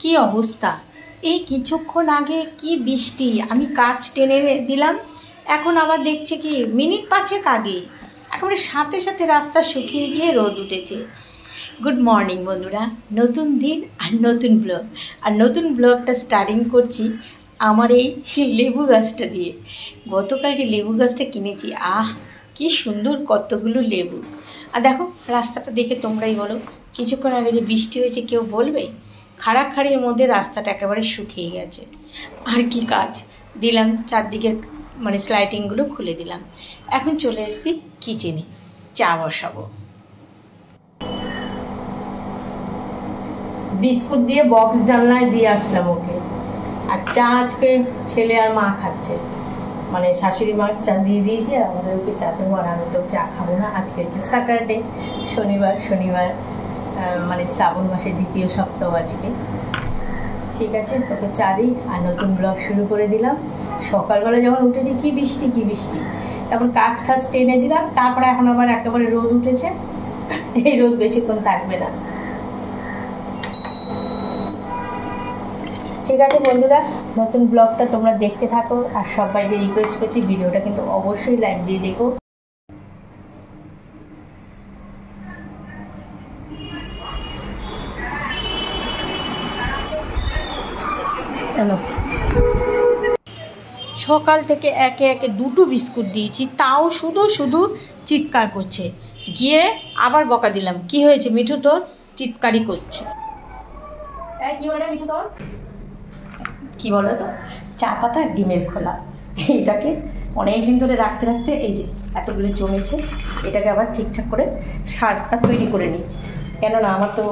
কি অবস্থা! এই কিছুক্ষণ আগে কি বৃষ্টি, আমি কাজ টেনে দিলাম, এখন আবার দেখছি কি মিনিট 5 আগে একেবারে সাথে সাথে রাস্তা শুকিয়ে গিয়ে রোদ উঠেছে। গুড মর্নিং বন্ধুরা, নতুন দিন আর নতুন ব্লগ, আর নতুন ব্লগটা স্টার্টিং করছি আমার এই লেবু গাছটা দিয়ে। গতকাল যে লেবু গাছটা কিনেছি, কি সুন্দর কতগুলো লেবু। আর দেখো রাস্তাটা দেখে তোমরাই বলো, কিছুক্ষণ আগে যে বৃষ্টি হয়েছে কেউ বলবে? খাড়াখাড়ির মধ্যে রাস্তাটা একেবারে শুকিয়ে গেছে। আর কি কাজ দিলাম, চারদিকের স্লাইডিংগুলো খুলে দিলাম। এখন চলে এসেছি কিচেনে, চা বসাবো। বিস্কুট দিয়ে বক্স জানলায় দিয়ে আসলাম ওকে। আর চা আজকে ছেলে আর মা খাচ্ছে, শাশুড়ি মার চা দিয়ে দিয়েছে, আমাদের ওকে চা দেবো। আর আমি তো চা খাবো না, আজকে হচ্ছে স্যাটারডে, শনিবার শ্রাবণ মাসের 2য় সপ্তাহ আজকে। ঠিক আছে, তোকে চা দিই আর নতুন ব্লগ শুরু করে দিলাম। সকালবেলা যখন উঠেছি কি বৃষ্টি, তারপর কাজ টেনে দিলাম, তারপরে এখন আবার একেবারে রোদ উঠেছে। এই রোদ বেশিক্ষণ থাকবে না। ঠিক আছে বন্ধুরা, নতুন ব্লগটা তোমরা দেখতে থাকো, আর সবাইকে রিকোয়েস্ট করছি ভিডিওটা কিন্তু অবশ্যই লাইক দিয়ে দেখো। সকাল থেকে একে একে 2টো বিস্কুট দিয়েছি, তাও শুধু চিৎকার করছে। গিয়ে আবার বকা দিলাম, কি হয়েছে মিঠু তোর? চিৎকারই করছে। কি বলে মিঠু তোর? কি বলো তো, চা পাতা ডিমের খোলা। এটাকে অনেকদিন ধরে রাখতে এই যে এতগুলো জমেছে, এটাকে আবার ঠিকঠাক করে সারটা তৈরি করে নিই। কেননা আমার তো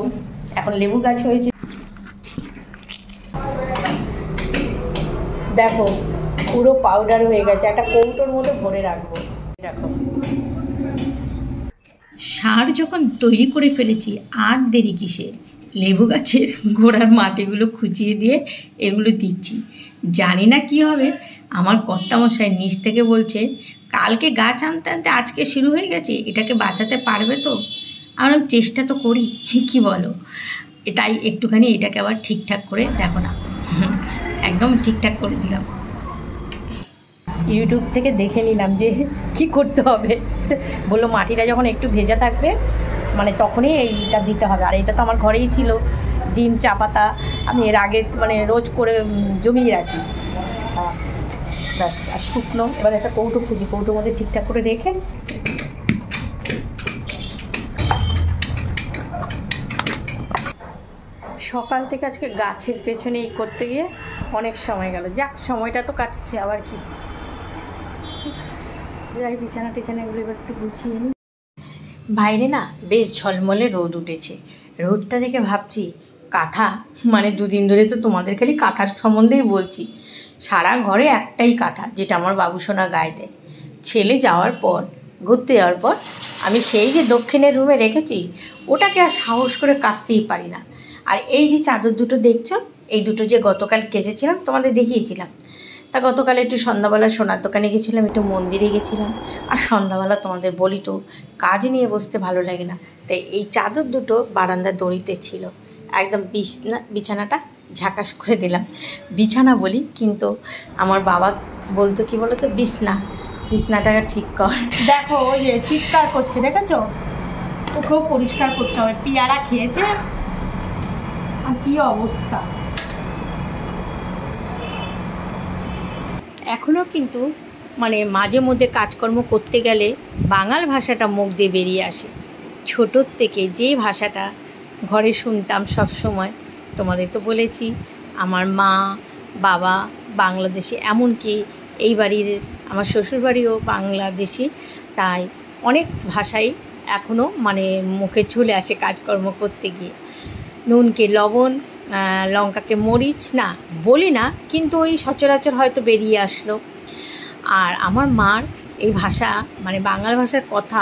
এখন লেবু গাছ হয়েছে। দেখো পুরো পাউডার হয়ে গেছে, একটা কৌটোর মধ্যে ভরে রাখবো। দেখো সার যখন তৈরি করে ফেলেছি, আর দেরি কিসে? লেবু গাছের গোড়ার মাটিগুলো খুঁচিয়ে দিয়ে এগুলো দিচ্ছি। জানি না কি হবে। আমার কর্তামশাই নিচ থেকে বলছে, কালকে গাছ আনতে আনতে আজকে শুরু হয়ে গেছে, এটাকে বাঁচাতে পারবে তো? আমরা চেষ্টা তো করি, কি বলো? তাই একটুখানি এটাকে আবার ঠিকঠাক করে দেখো না, একদম ঠিকঠাক করে দিলাম। ইউটিউব থেকে দেখে নিলাম যে কি করতে হবে। বললো মাটিটা যখন একটু ভেজা থাকবে তখনই এইটা দিতে হবে। আর এটা তো আমার ঘরেই ছিল, ডিম চা পাতা আমি এর আগে রোজ করে জমিয়ে রাখি। ব্যাস, আর শুকনো এবার একটা কৌটো খুঁজি, কৌটোর মধ্যে ঠিকঠাক করে রেখে সকাল থেকে আজকে গাছের পেছনে এই করতে গিয়ে অনেক সময় গেল। যাক, সময়টা তো কাটছে, আবার কি। যাই বিছানা এগুলো এবার একটু গুছিয়ে নিই। বাইরে না বেশ ঝলমলে রোদ উঠেছে। রোদটা দেখে ভাবছি কাঁথা, 2 দিন ধরে তো তোমাদের খালি কাঁথার সম্বন্ধেই বলছি। সারা ঘরে একটাই কাঁথা, যেটা আমার বাবুসোনা গায়ে দেয়। ছেলে যাওয়ার পর, ঘুরতে যাওয়ার পর, আমি সেই যে দক্ষিণের রুমে রেখেছি, ওটাকে আর সাহস করে কাচতেই পারি না। আর এই যে চাদর দুটো দেখছো, এই দুটো যে গতকাল কেচেছিলাম, তোমাদের দেখিয়েছিলাম। তা গতকাল একটু সন্ধ্যাবেলা সোনার দোকানে গেছিলাম, একটু মন্দিরে গেছিলাম। আর সন্ধ্যাবেলা তোমাদের বলি তো, কাজ নিয়ে বসতে ভালো লাগে না, তাই এই চাদর দুটো বারান্দার দড়িতে ছিল। একদম বিছানাটা ঝাঁকাশ করে দিলাম। বিছানা বলি, কিন্তু আমার বাবা বলতো কি বলো তো, বিছনাটাকে ঠিক কর। দেখো ওই যে চিৎকার করছে, দেখেছো? ওকেও পরিষ্কার করতে হবে। পেয়ারা খেয়েছে, আর কি অবস্থা। এখনও কিন্তু মাঝে মধ্যে কাজকর্ম করতে গেলে বাঙাল ভাষাটা মুখ দিয়ে বেরিয়ে আসে। ছোটোর থেকে যে ভাষাটা ঘরে শুনতাম সব সময়, তোমাদের তো বলেছি আমার মা বাবা বাংলাদেশি, এমনকি এই বাড়ির আমার শ্বশুরবাড়িও বাংলাদেশি। তাই অনেক ভাষাই এখনও মুখে চলে আসে কাজকর্ম করতে গিয়ে। নুনকে লবণ, লঙ্কাকে মরিচ না বলি না, কিন্তু ওই সচরাচর হয়তো বেরিয়ে আসলো। আর আমার মার এই ভাষা বাংলা ভাষার কথা,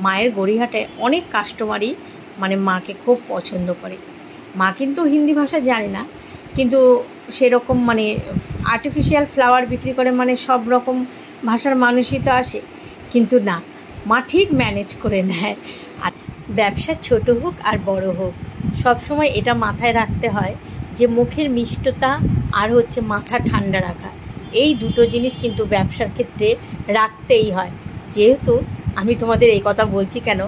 মায়ের গড়িহাটে অনেক কাস্টমারই মাকে খুব পছন্দ করে। মা কিন্তু হিন্দি ভাষা জানে না, কিন্তু সেরকম আর্টিফিশিয়াল ফ্লাওয়ার বিক্রি করে, সব রকম ভাষার মানুষই তো আসে, কিন্তু না, মা ঠিক ম্যানেজ করে নেয়। আর ব্যবসা ছোট হোক আর বড় হোক, সব সময় এটা মাথায় রাখতে হয় যে মুখের মিষ্টতা আর হচ্ছে মাথা ঠান্ডা রাখা, এই দুটো জিনিস কিন্তু ব্যবসার ক্ষেত্রে রাখতেই হয়। যেহেতু আমি তোমাদের এই কথা বলছি কেন,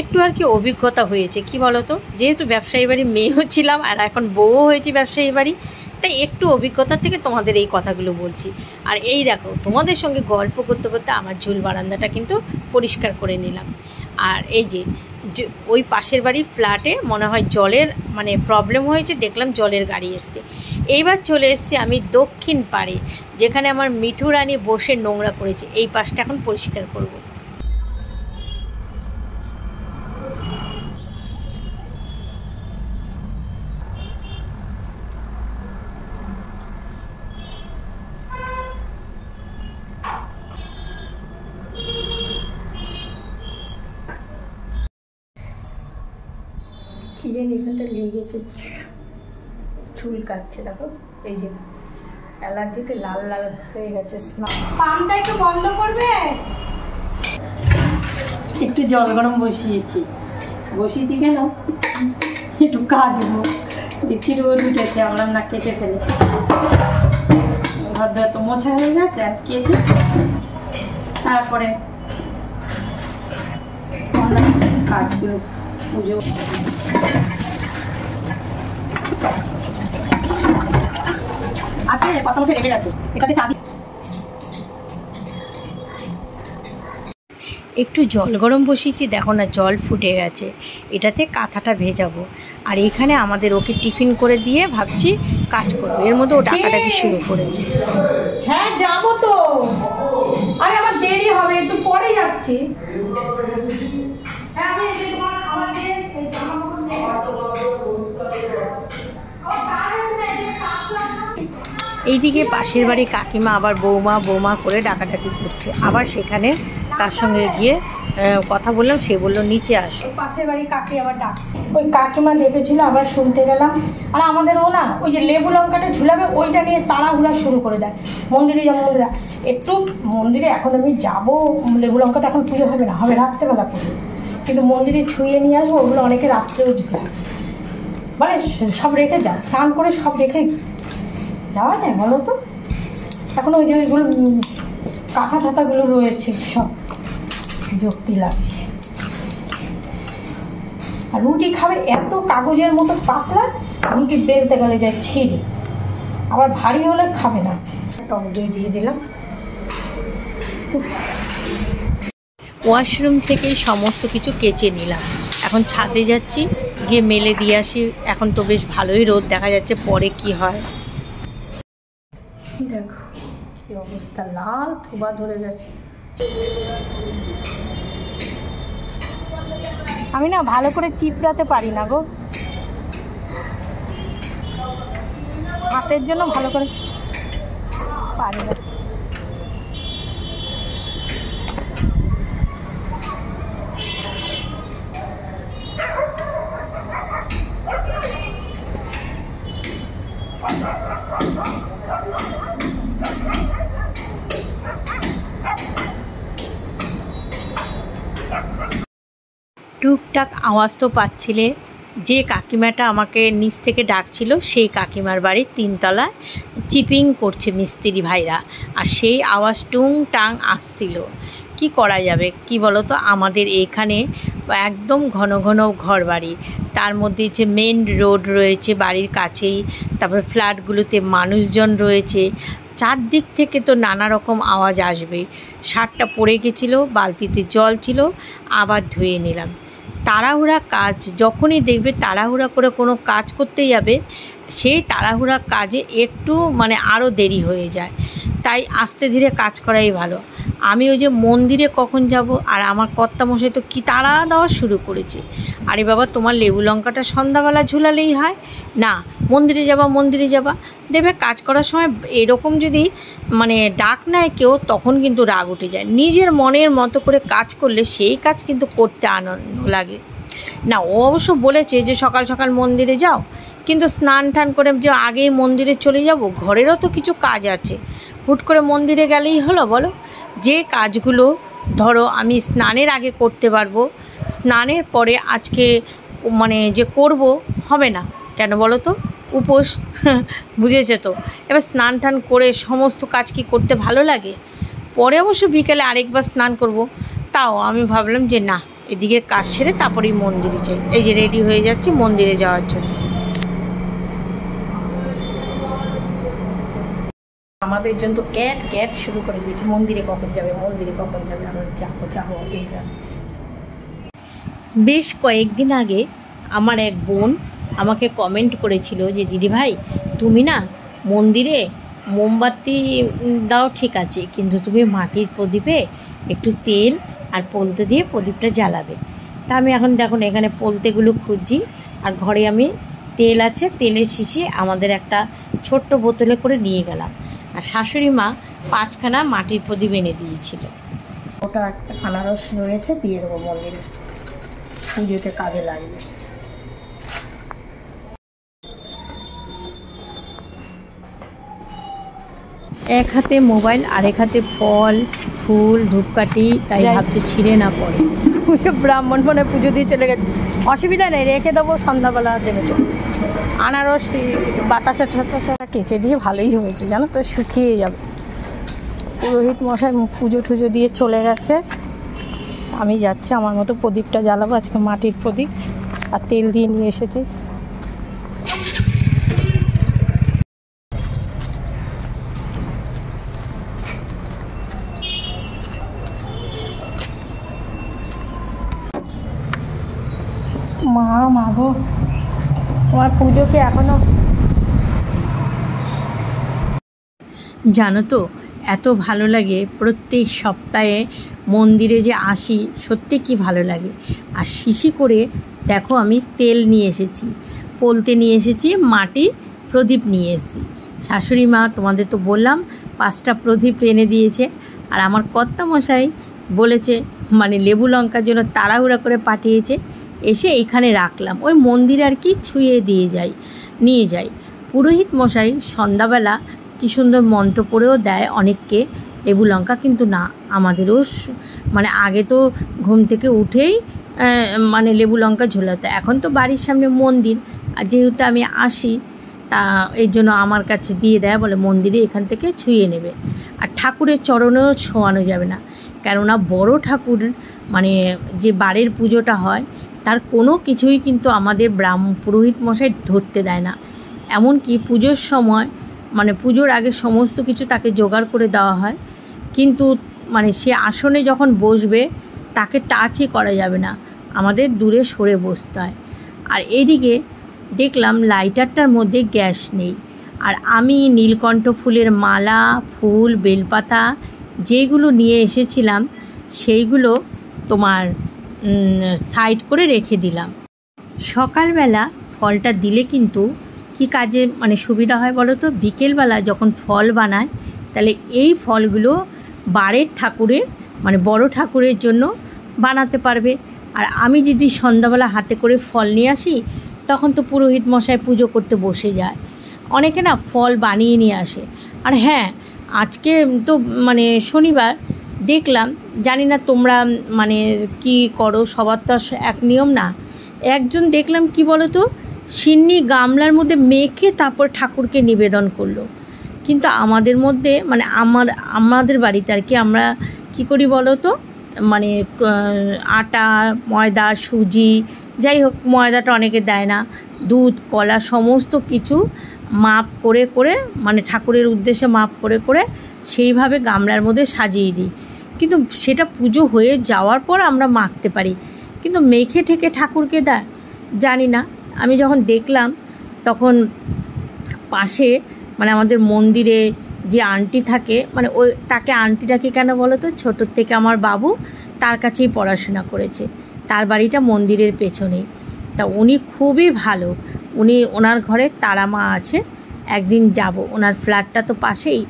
একটু আর কি অভিজ্ঞতা হয়েছে, কি বলো তো, যেহেতু ব্যবসায়ী বাড়ি মেয়েও ছিলাম আর এখন বউও হয়েছি ব্যবসায়ী বাড়ি, তাই একটু অভিজ্ঞতা থেকে তোমাদের এই কথাগুলো বলছি। আর এই দেখো, তোমাদের সঙ্গে গল্প করতে করতে আমার ঝুল বারান্দাটা কিন্তু পরিষ্কার করে নিলাম। আর এই যে ওই পাশের বাড়ির ফ্ল্যাটে মনে হয় জলের মানে প্রবলেম হয়েছে, দেখলাম জলের গাড়ি এসছে। এইবার চলে এসছি আমি দক্ষিণ পাড়ে, যেখানে আমার মিঠু রানী বসে নোংরা করেছে। এই পাশটা এখন পরিষ্কার করব। কি জানি এখানটা লেগেছে, চুল কাটছে, দেখো এই যে অ্যালার্জিতে লাল লাল হয়ে গেছে। পাম্পটা একটু বন্ধ করবে? একটু জল গরম বসিয়েছি কেন, একটু কাচবো, দেখছি রোদ উঠেছে, আমরা না কেটে ফেলে ঘর তো মোছা হয়ে গেছে আর কেচে তারপরে কাজগুলো পুজো। আজকে কথা বলতে রেগে যাচ্ছে, এটাতে চা দিই। একটু জল গরম বসিয়েছি, দেখো না জল ফুটে গেছে, এটাতে কাঁথাটা ভেজাবো। আর এখানে আমাদের ওকে টিফিন করে দিয়ে ভাবছি কাজ করবো। এর মধ্যে ও ডাকাডাকি শুরু করেছে। হ্যাঁ যাবো তো, আরে আমার দেরি হবে, একটু পরে যাচ্ছি। এইদিকে পাশের বাড়ি কাকিমা আবার বৌমা করে ডাকাডাকি করছে, আবার সেখানে তার সঙ্গে গিয়ে কথা বললাম, সে বললো নিচে আসো। পাশের বাড়ি কাকি আবার ডাকছে, ওই কাকিমা ডেকেছিল, আবার শুনতে গেলাম। আর আমাদের ও না ওই যে লেবু লঙ্কাটা ঝুলাবে ওইটা নিয়ে তাড়াহুড়া শুরু করে দেয়। মন্দিরে যাবো একটু মন্দিরে, এখন আমি যাবো, লেবু লঙ্কাটা এখন পুজো হবে না, হবে রাত্রেবেলা পুজো, কিন্তু মন্দিরে ছুঁয়ে নিয়ে আসবো, ওগুলো অনেকে রাত্রেও ঝুলায়, মানে সব রেখে যায়, স্নান করে সব রেখে যাওয়া যায় বলো তো। এখন ওই যে ওইগুলো কাঁথা ঠাতাগুলো রয়েছে সব যুক্তি লাগে। আর রুটি খাবে, এত কাগজের মতো পাতলা রুটি বেলতে গেলে যায় ছিঁড়ে, আবার ভারী হলে খাবে না। টক দই দিয়ে দিলাম। ওয়াশরুম থেকেই সমস্ত কিছু কেচে নিলাম, এখন ছাদে যাচ্ছি, গিয়ে মেলে দিয়ে আসি। এখন তো বেশ ভালোই রোদ দেখা যাচ্ছে, পরে কি হয় দেখো, কি অবস্থা, লাল থোবা ধরে গেছে। আমি না ভালো করে চিপড়াতে পারি না গো, হাতের জন্য ভালো করে পারি না। টুকটাক আওয়াজ তো পাচ্ছিলে, যে কাকিমাটা আমাকে নিচ থেকে ডাকছিল সেই কাকিমার বাড়ির 3 তলায় চিপিং করছে মিস্ত্রি ভাইরা, আর সেই আওয়াজ টুং টাং আসছিল। কি করা যাবে কি বলো তো, আমাদের এইখানে একদম ঘন ঘন ঘর বাড়ি, তার মধ্যে যে মেন রোড রয়েছে বাড়ির কাছেই, তারপর ফ্ল্যাটগুলোতে মানুষজন রয়েছে, চারদিক থেকে তো নানা রকম আওয়াজ আসবে। শার্টটা পড়ে গেছিলো, বালতিতে জল ছিল, আবার ধুয়ে নিলাম। তাড়াহুড়া কাজ, যখনই দেখবে তাড়াহুড়া করে কোনো কাজ করতে যাবে, সেই তাড়াহুড়া কাজে একটু মানে আরও দেরি হয়ে যায়, তাই আস্তে ধীরে কাজ করাই ভালো। আমি ওই যে মন্দিরে কখন যাব, আর আমার কর্তামশাই তো কি তাড়া দেওয়া শুরু করেছে, আরে বাবা তোমার লেবু লঙ্কাটা সন্ধ্যাবেলা ঝুলালেই হয় না, মন্দিরে যাবা দেবে। কাজ করার সময় এরকম যদি মানে ডাক নেয় কেউ, তখন কিন্তু রাগ উঠে যায়। নিজের মনের মতো করে কাজ করলে সেই কাজ কিন্তু করতে আনন্দ লাগে না। ও অবশ্য বলেছে যে সকাল সকাল মন্দিরে যাও, কিন্তু স্নান টান করে যে আগেই মন্দিরে চলে যাব, ঘরেরও তো কিছু কাজ আছে, হুট করে মন্দিরে গেলেই হলো বলো। যে কাজগুলো ধরো আমি স্নানের আগে করতে পারবো, স্নানের পরে আজকে মানে যে করব হবে না, কেন বলো তো? উপোস। বুঝেছে তো? এবার স্নান টান করে সমস্ত কাজ কি করতে ভালো লাগে? পরে অবশ্য বিকেলে আরেকবার স্নান করব। তাও আমি ভাবলাম যে না, এদিকে কাজ সেরে তারপরেই মন্দিরে যাই। এই যে রেডি হয়ে যাচ্ছি মন্দিরে যাওয়ার জন্য। আমাদের জন্য তো ক্যাট ক্যাট শুরু করে দিয়েছে, মন্দিরে কখন যাবে, মন্দিরে কখন যাবে। আমরা যাবো যাবো এই যাচ্ছি। বেশ কয়েকদিন আগে আমার এক বোন আমাকে কমেন্ট করেছিল যে দিদিভাই তুমি না মন্দিরে মোমবাতি দাও ঠিক আছে, কিন্তু তুমি মাটির প্রদীপে একটু তেল আর পোলতে দিয়ে প্রদীপটা জ্বালাবে। তা আমি এখন দেখুন এখানে পোলতেগুলো খুঁজছি, আর ঘরে আমি তেল আছে, তেলের শিশি আমাদের একটা ছোট্ট বোতলে করে নিয়ে গেলাম। আর শাশুড়ি মা 5খানা মাটির প্রদীপ এনে দিয়েছিল। ওটা একটা আনারস রয়েছে, দিয়ে দেবো মন্দিরে, পুজোতে কাজে লাগবে। এক হাতে মোবাইল আর এক হাতে ফল ফুল ধূপকাঠি, তাই ভাবছি ছিঁড়ে না পড়ে। ব্রাহ্মণ মনে পুজো দিয়ে চলে গেছে, অসুবিধা নেই, রেখে দেবো, সন্ধ্যাবেলা দেবে তো। আনারস বাতাসা টাতাসা কেচে দিয়ে ভালোই হয়েছে জানো তো, শুকিয়ে যাবে। পুরোহিত মশাই পুজো টুজো দিয়ে চলে গেছে, আমি যাচ্ছি আমার মতো প্রদীপটা জ্বালাবো। আজকে মাটির প্রদীপ আর তেল দিয়ে নিয়ে এসেছি। মা গো, তোমার পুজো কি এখনো? জানো তো এত ভালো লাগে প্রত্যেক সপ্তাহে মন্দিরে যে আসি, সত্যি কি ভালো লাগে। আর শিশি করে দেখো আমি তেল নিয়ে এসেছি, পোলতে নিয়ে এসেছি, মাটির প্রদীপ নিয়ে এসেছি। শাশুড়ি মা তোমাদের তো বললাম 5টা প্রদীপ এনে দিয়েছে। আর আমার কর্তামশাই বলেছে মানে লেবু লঙ্কার জন্য তাড়াহুড়া করে পাঠিয়েছে, এসে এখানে রাখলাম, ওই মন্দিরে আর কি ছুঁয়ে নিয়ে যাই। পুরোহিত মশাই সন্ধ্যাবেলা কি সুন্দর মন্ত্র পড়েও দেয় অনেককে লেবু লঙ্কা, কিন্তু না আমাদেরও মানে আগে তো ঘুম থেকে উঠেই মানে লেবু লঙ্কা ঝোলাতো। এখন তো বাড়ির সামনে মন্দির, আর যেহেতু আমি আসি তা এই জন্য আমার কাছে দিয়ে দেয়, বলে মন্দিরে এখান থেকে ছুঁয়ে নেবে। আর ঠাকুরের চরণেও ছোঁয়ানো যাবে না, কেননা বড় ঠাকুর মানে যে বাড়ির পুজোটা হয় তার কোনো কিছুই কিন্তু আমাদের পুরোহিত মশাই ধরতে দেয় না। এমনকি পুজোর সময় মানে পুজোর আগে সমস্ত কিছু তাকে জোগাড় করে দেওয়া হয়, কিন্তু মানে সে আসনে যখন বসবে তাকে টাচই করা যাবে না, আমাদের দূরে সরে বসতে হয়। আর এদিকে দেখলাম লাইটারটার মধ্যে গ্যাস নেই, আর আমি নীলকণ্ঠ ফুলের মালা ফুল বেলপাতা যেগুলো নিয়ে এসেছিলাম সেইগুলো তোমার সাইড করে রেখে দিলাম। সকালবেলা ফলটা দিলে কিন্তু কি কাজে মানে সুবিধা হয় বলো তো? বিকেলবেলা যখন ফল বানায় তাহলে এই ফলগুলো বাড়ির ঠাকুরের মানে বড় ঠাকুরের জন্য বানাতে পারবে। আর আমি যদি সন্ধ্যাবেলা হাতে করে ফল নিয়ে আসি তখন তো পুরোহিত মশাই পুজো করতে বসে যায়, অনেকে না ফল বানিয়ে নিয়ে আসে। আর হ্যাঁ, আজকে তো মানে শনিবার, দেখলাম জানি না তোমরা মানে কি করো, সবার তো এক নিয়ম না। একজন দেখলাম কি বলো তো, সিন্নি গামলার মধ্যে মেখে তারপর ঠাকুরকে নিবেদন করলো। কিন্তু আমাদের মধ্যে মানে আমাদের বাড়িতে আর কি আমরা কি করি বলো তো, মানে আটা ময়দা সুজি যাই হোক, ময়দাটা অনেকে দেয় না, দুধ কলা সমস্ত কিছু মাপ করে করে মানে ঠাকুরের উদ্দেশ্যে মাপ করে করে সেইভাবে গামলার মধ্যে সাজিয়ে দিই। কিন্তু সেটা পুজো হয়ে যাওয়ার পর আমরা মাখতে পারি, কিন্তু মেখে ঠেকে ঠাকুরকে দেয় জানি না। আমি যখন দেখলাম তখন পাশে মানে আমাদের মন্দিরে যে আন্টি থাকে, মানে ওই তাকে আন্টি ডাকি কেন বলো তো, ছোটোর থেকে আমার বাবু তার কাছেই পড়াশোনা করেছে, তার বাড়িটা মন্দিরের পেছনেই। তা উনি খুবই ভালো, ওনার ঘরে তারা মা আছে, একদিন যাব, ওনার ফ্ল্যাটটা তো পাশেই,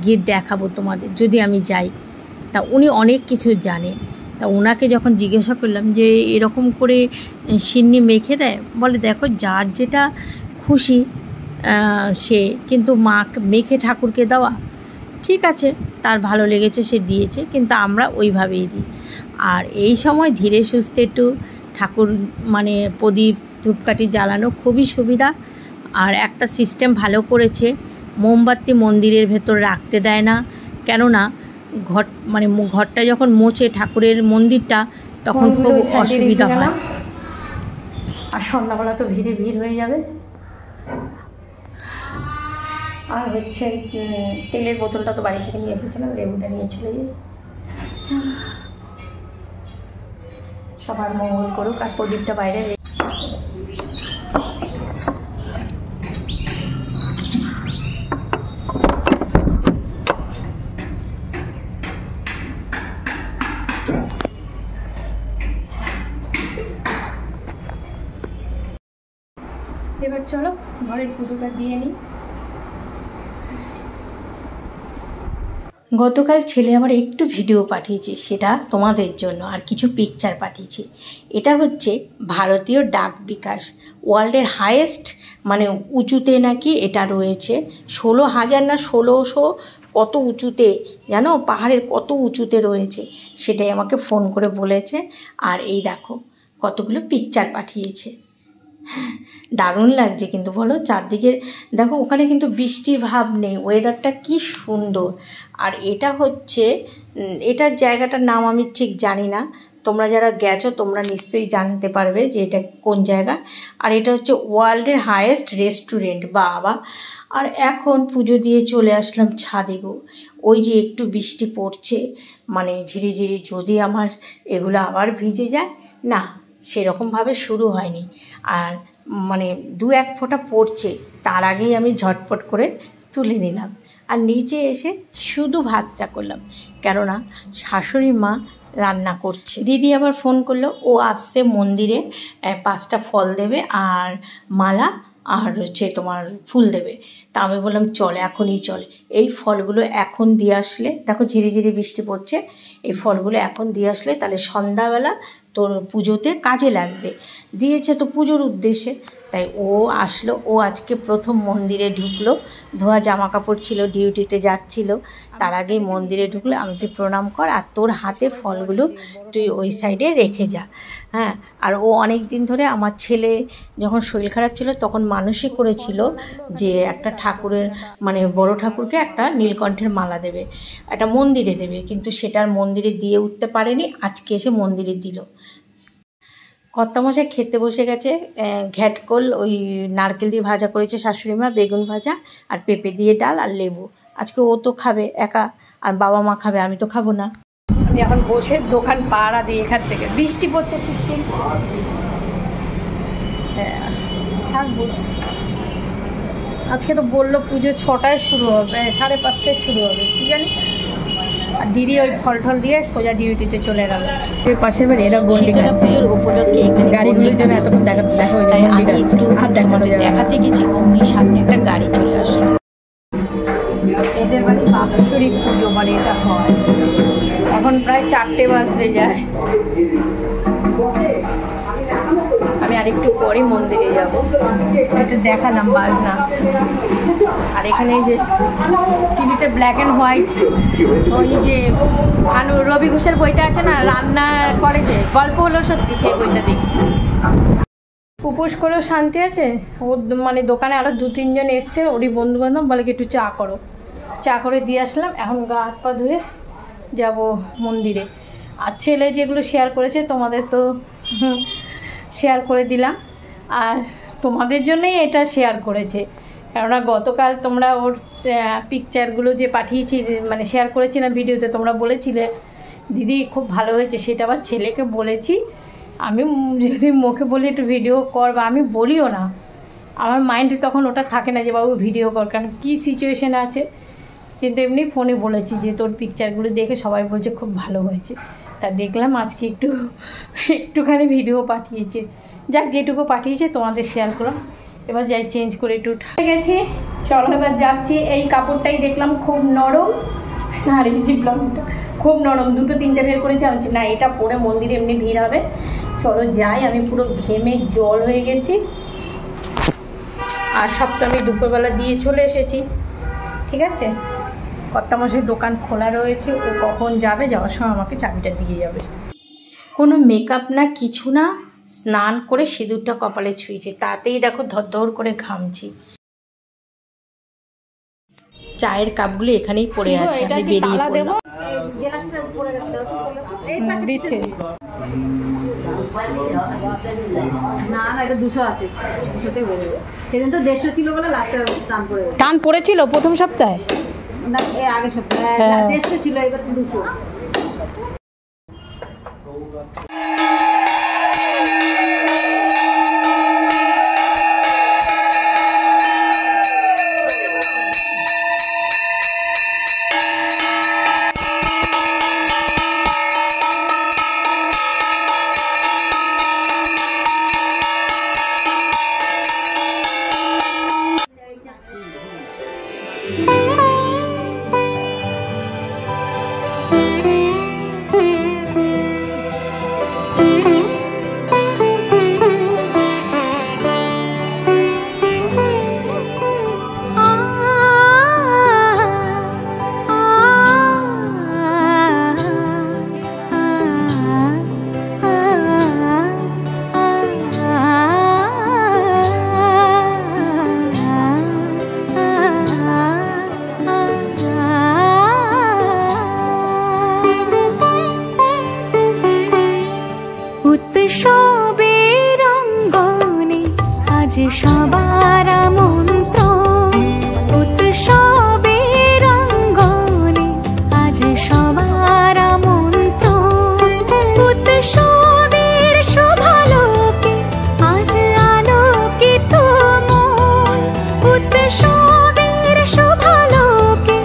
গিয়ে দেখাবো তোমাদের যদি আমি যাই। তা উনি অনেক কিছু জানে। তা ওনাকে যখন জিজ্ঞাসা করলাম যে এরকম করে সিন্নি মেখে দেয়, বলে দেখো যার যেটা খুশি সে, কিন্তু মেখে ঠাকুরকে দেওয়া ঠিক আছে, তার ভালো লেগেছে সে দিয়েছে, কিন্তু আমরা ওইভাবেই দিই। আর এই সময় ধীরে সুস্থে একটু ঠাকুর মানে প্রদীপ ধূপকাঠি জ্বালানো খুবই সুবিধা। আর একটা সিস্টেম ভালো করেছে, মোমবাতি মন্দিরের ভেতর রাখতে দেয় না, কেননা ঘরটা যখন মোছে ঠাকুরের মন্দিরটা তখন খুব অসুবিধা হয়। আর সন্ধ্যাবেলা তো ভিড় হয়ে যাবে। আর হচ্ছে তেলের বোতলটা তো বাড়ি থেকে নিয়ে এসেছিলাম, লেবুটা নিয়ে চলে যাই। সবার মঙ্গল করুক। আর প্রদীপটা বাইরে এবার চলো ঘরের পুজোটা দিয়ে নিই। গতকাল ছেলে আবার একটু ভিডিও পাঠিয়েছে, সেটা তোমাদের জন্য, আর কিছু পিকচার পাঠিয়েছে। এটা হচ্ছে ভারতীয় ডাক বিকাশ, ওয়ার্ল্ডের হাইয়েস্ট মানে উঁচুতে নাকি এটা রয়েছে, 16,000 না 1600 কত উঁচুতে জানো, পাহাড়ের কত উঁচুতে রয়েছে, সেটাই আমাকে ফোন করে বলেছে। আর এই দেখো কতগুলো পিকচার পাঠিয়েছে, দারুণ লাগছে কিন্তু বলো। চারদিকে দেখো, ওখানে কিন্তু বৃষ্টির ভাব নেই, ওয়েদারটা কি সুন্দর। আর এটা হচ্ছে, এটার জায়গাটার নাম আমি ঠিক জানি না, তোমরা যারা গেছো তোমরা নিশ্চয়ই জানতে পারবে যে এটা কোন জায়গা। আর এটা হচ্ছে ওয়ার্ল্ডের হাইয়েস্ট রেস্টুরেন্ট, বাবা। আর এখন পুজো দিয়ে চলে আসলাম ছাদে গো। ওই যে একটু বৃষ্টি পড়ছে, মানে ঝিরিঝিরি, যদি আমার এগুলো আবার ভিজে যায় না, সেরকমভাবে শুরু হয়নি। আর মানে 2-1 ফোঁটা পড়ছে, তার আগেই আমি ঝটপট করে তুলে নিলাম। আর নিচে এসে শুধু ভাতটা করলাম, কেননা শাশুড়ি মা রান্না করছে। দিদি আবার ফোন করলো, ও আসছে মন্দিরে, 5টা ফল দেবে আর মালা আর হচ্ছে তোমার ফুল দেবে। তা আমি বললাম চলে, এখনই চলে। এই ফলগুলো এখন দিয়ে আসলে, দেখো ঝিরিঝিরি বৃষ্টি পড়ছে, এই ফলগুলো এখন দিয়ে আসলে তাহলে সন্ধ্যাবেলা তোর পুজোতে কাজে লাগবে। দিয়েছে তো পুজোর উদ্দেশ্যে, তাই ও আসলো। ও আজকে প্রথম মন্দিরে ঢুকলো, ধোয়া জামা কাপড় ছিল, ডিউটিতে যাচ্ছিল, তার আগেই মন্দিরে ঢুকলো। আমি যে প্রণাম কর, আর তোর হাতে ফলগুলো তুই ওই সাইডে রেখে যা। হ্যাঁ, আর ও অনেক দিন ধরে, আমার ছেলে যখন শরীর খারাপ ছিল তখন মানুষই করেছিল যে একটা ঠাকুরের মানে বড় ঠাকুরকে একটা নীলকণ্ঠের মালা দেবে, একটা মন্দিরে দেবে, কিন্তু সেটার মন্দিরে দিয়ে উঠতে পারেনি, আজকে এসে মন্দিরে দিল। কর্তামশাই খেতে বসে গেছে, ঘ্যাটকল ওই নারকেল দিয়ে ভাজা করেছে শাশুড়ি মা, বেগুন ভাজা আর পেঁপে দিয়ে ডাল আর লেবু। আজকে ও তো খাবে একা, আর বাবা মা খাবে, আমি তো খাবো না। আমি এখন বসে দোকান পাড়া দিই, এখান থেকে বৃষ্টি পড়ছে ঠিক। হ্যাঁ থাক বসে। আজকে তো বললো পুজো 6টায় শুরু হবে, 5:30টায় শুরু হবে, কি জানি। আর দিদি ওই ফল টল দিয়ে সোজা ডিউটিতে চলে গেল। পাশের বাড়ি এরা গন্ডি পুজোর উপলক্ষে গাড়িগুলোর জন্য এতক্ষণ দেখা দেখাতে গেছি, অমনি সামনে একটা গাড়ি চলে আসলো। এদের বাড়ি বাৎসরিক পুজো মানে এটা হয়, এখন প্রায় 4টে বাজতে যায়। আমি আরেকটু পরে মন্দিরে যাব, একটু দেখালাম বাজনা। আর এখানে এই যে টিভিতে ব্ল্যাক অ্যান্ড হোয়াইট ওই যে রবি ঘোষের বইটা আছে না, রান্না করে যে গল্প হলো সত্যি, সেই বইটা দেখছি। উপোস করেও শান্তি আছে। ও মানে দোকানে আরও 2-3 জন এসছে, ওরই বন্ধুবান্ধব, বলে কি একটু চা করো, চা করে দিয়ে আসলাম। এখন গা হাত পা ধুয়ে যাব মন্দিরে। আর ছেলে যেগুলো শেয়ার করেছে তোমাদের তো শেয়ার করে দিলাম, আর তোমাদের জন্যই এটা শেয়ার করেছে, কেননা গতকাল তোমরা ওর পিকচারগুলো যে পাঠিয়েছি মানে শেয়ার করেছিলাম ভিডিওতে, তোমরা বলেছিলে দিদি খুব ভালো হয়েছে। সেটা আবার ছেলেকে বলেছি। আমি যদি মুখে বলি একটু ভিডিও কর, বা আমি বলিও না, আমার মাইন্ডে তখন ওটা থাকে না যে বাবু ভিডিও কর, কারণ কী সিচুয়েশান আছে। কিন্তু এমনি ফোনে বলেছি যে তোর পিকচারগুলো দেখে সবাই বলছে খুব ভালো হয়েছে, তা দেখলাম আজকে একটুখানি ভিডিও পাঠিয়েছে। যাক, যেটুকু পাঠিয়েছে তোমাদের শেয়ার করলাম। এবার যাই চেঞ্জ করে একটু গেছি, চলো এবার যাচ্ছি। এই কাপড়টাই দেখলাম খুব নরম, আর এই যে ব্লাউজটা খুব নরম, 2-3টে বের করেছি। আমি না এটা পরে মন্দিরে এমনি ভিড় হবে, চলো যাই। আমি পুরো ঘেমে জল হয়ে গেছি, আর সব তো আমি দুপুরবেলা দিয়ে চলে এসেছি। ঠিক আছে, কর্তামশাই দোকান খোলা রয়েছে, ও কখন যাবে, যাওয়ার সময় আমাকে চাবিটা দিয়ে যাবে। কোনো মেকআপ না কিছু না, স্নান করে সিঁদুরটা কপালে ছুঁয়েছি, তাতেই দেখো ধর করে ঘামছি। চায়ের কাপগুলো এখানেই পড়ে আছে, আমি বেরিয়ে পড়লাম। দিচ্ছে না না, এটা 200 আছে, 200তে হয়ে যাবে। সেদিন তো 150 ছিল বলে লাস্টে টান পড়েছিল প্রথম সপ্তাহে, না এর আগের সপ্তাহে 150 ছিল, এবার 200। উৎসবের অঙ্গনে আজ সবার মন্ত্র, উৎসবের অঙ্গনে আজ সবার মন্ত্র, উৎসবের শোভালোকে আজ আলোকিত মন, উৎসবের শোভালোকে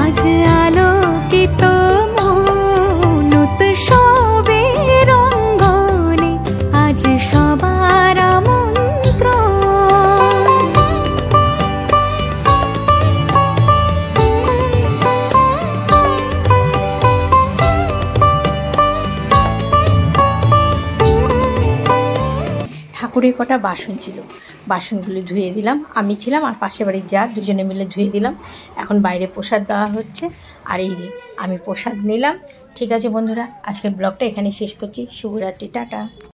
আজ আলোকিত মন, উৎসবের অঙ্গনে আজ সবার মন্ত্র। ঠাকুরের কটা বাসন ছিল, বাসনগুলো ধুয়ে দিলাম, আমি ছিলাম আর পাশের বাড়ির যা, দুজনে মিলে ধুয়ে দিলাম। এখন বাইরে প্রসাদ দেওয়া হচ্ছে, আর এই যে আমি প্রসাদ নিলাম। ঠিক আছে বন্ধুরা, আজকের ব্লগটা এখানে শেষ করছি। শুভরাত্রি, টাটা।